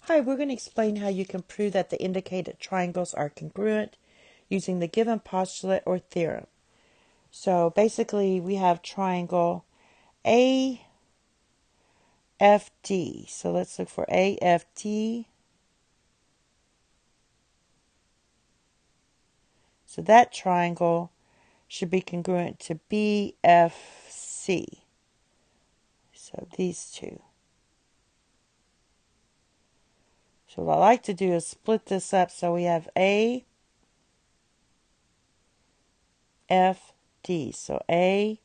Hi, we're going to explain how you can prove that the indicated triangles are congruent using the given postulate or theorem. So basically we have triangle AFD. So let's look for AFD. So that triangle should be congruent to BFC. So these two. So what I like to do is split this up so we have AFD. So AFD.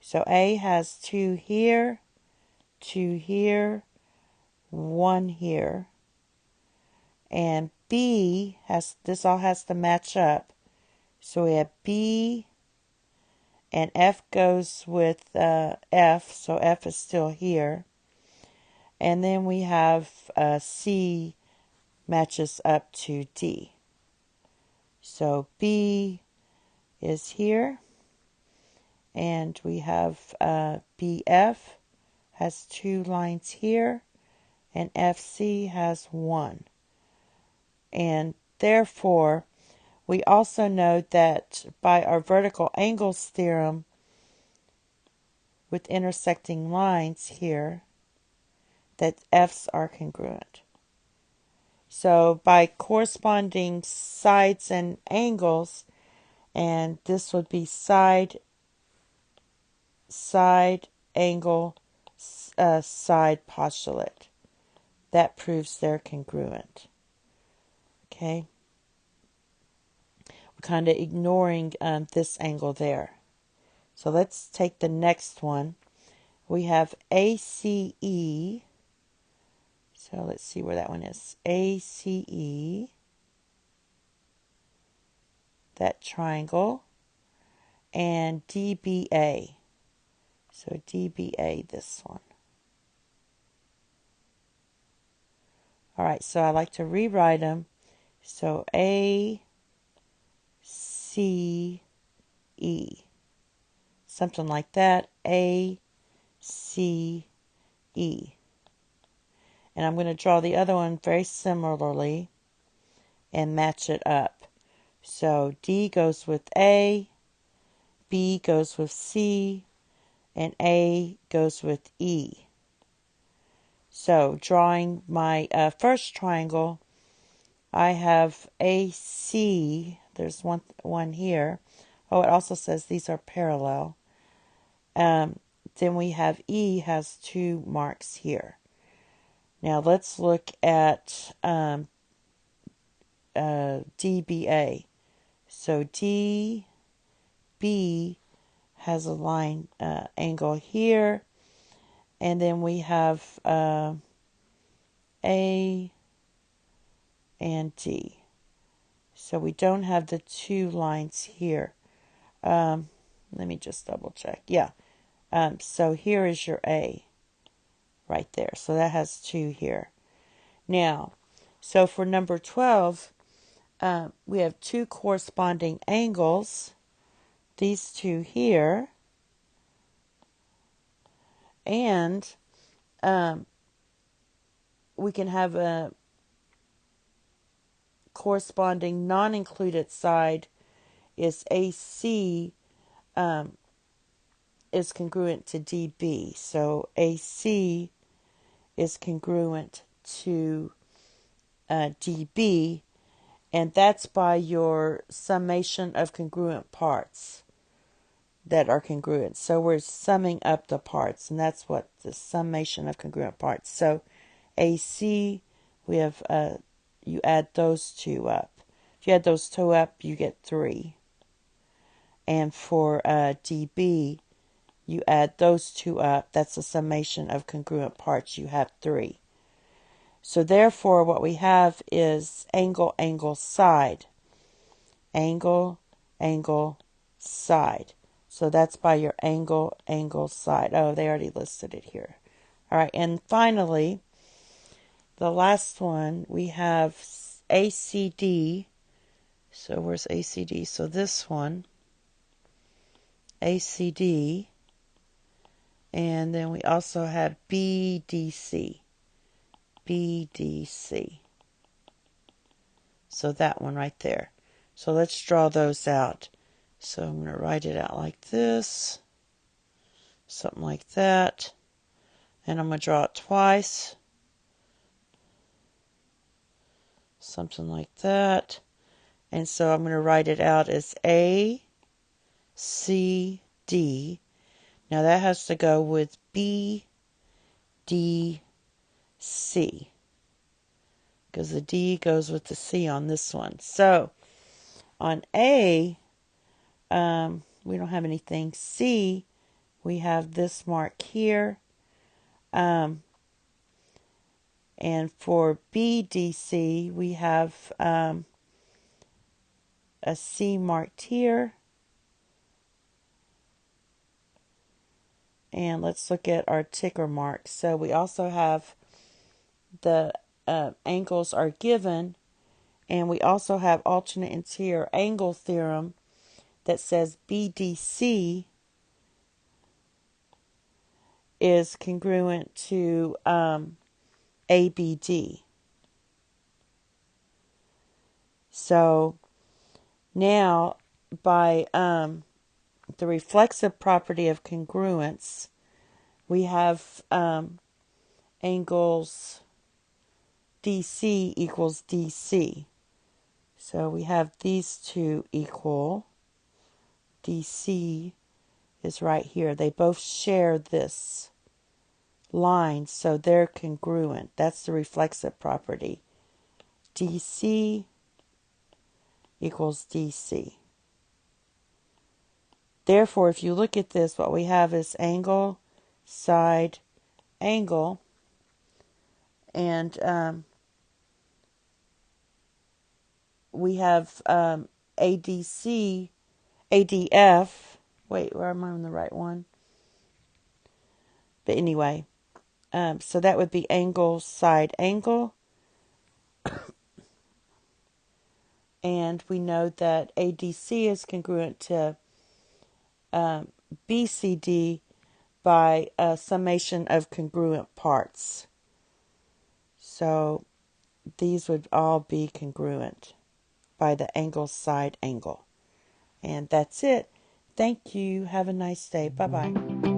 So A has 2 here, 2 here, 1 here. And B has, this all has to match up. So we have B and F goes with F, so F is still here. And then we have C matches up to D. So B is here. And we have BF has 2 lines here. And FC has 1. And therefore, we also know that by our vertical angles theorem with intersecting lines here, that F's are congruent. So by corresponding sides and angles, and this would be side, angle, side postulate. That proves they're congruent. Okay? We're kind of ignoring this angle there. So let's take the next one. We have ACE. So let's see where that one is. ACE. That triangle. And DBA. So DBA, this one. Alright, so I like to rewrite them. So ACE. Something like that. ACE. And I'm going to draw the other one very similarly and match it up. So D goes with A, B goes with C, and A goes with E. So drawing my first triangle, I have AC. There's one here. Oh, it also says these are parallel. Then we have E has 2 marks here. Now let's look at DBA. So DB has a line angle here. And then we have A and D. So we don't have the 2 lines here. Let me just double check. Yeah. So here is your A right there. So that has 2 here. Now, so for number 12, we have 2 corresponding angles. These 2 here. And we can have a corresponding non-included side is AC is congruent to DB. So AC is congruent to DB, and that's by your summation of congruent parts that are congruent. So we're summing up the parts, and that's what the summation of congruent parts. So AC, we have, you add those 2 up. If you add those 2 up, you get 3. And for DB, you add those 2 up. That's the summation of congruent parts. You have 3. So therefore, what we have is angle, angle, side. Angle, angle, side. So that's by your angle, angle, side. Oh, they already listed it here. All right, and finally, the last one, we have ACD. So where's ACD? So this one, ACD. And then we also have BDC. BDC. So that one right there. So let's draw those out. So I'm going to write it out like this. Something like that. And I'm going to draw it twice. Something like that. And so I'm going to write it out as A, C, D. Now that has to go with B, D, C. Because the D goes with the C on this one. So on A, we don't have anything. C, we have this mark here. And for BDC, we have a C marked here. And let's look at our ticker marks. So we also have the angles are given. And we also have alternate interior angle theorem that says BDC is congruent to ABD. So now by the reflexive property of congruence, we have angles DC equals DC. So we have these two equal. DC is right here. They both share this line, so they're congruent. That's the reflexive property. DC equals DC. Therefore, if you look at this, what we have is angle, side, angle, and we have ADC, ADF. Wait, where am I on the right one? But anyway, so that would be angle, side, angle. And we know that ADC is congruent to BCD by a summation of congruent parts. So these would all be congruent by the angle, side, angle. And that's it. Thank you. Have a nice day. Bye-bye.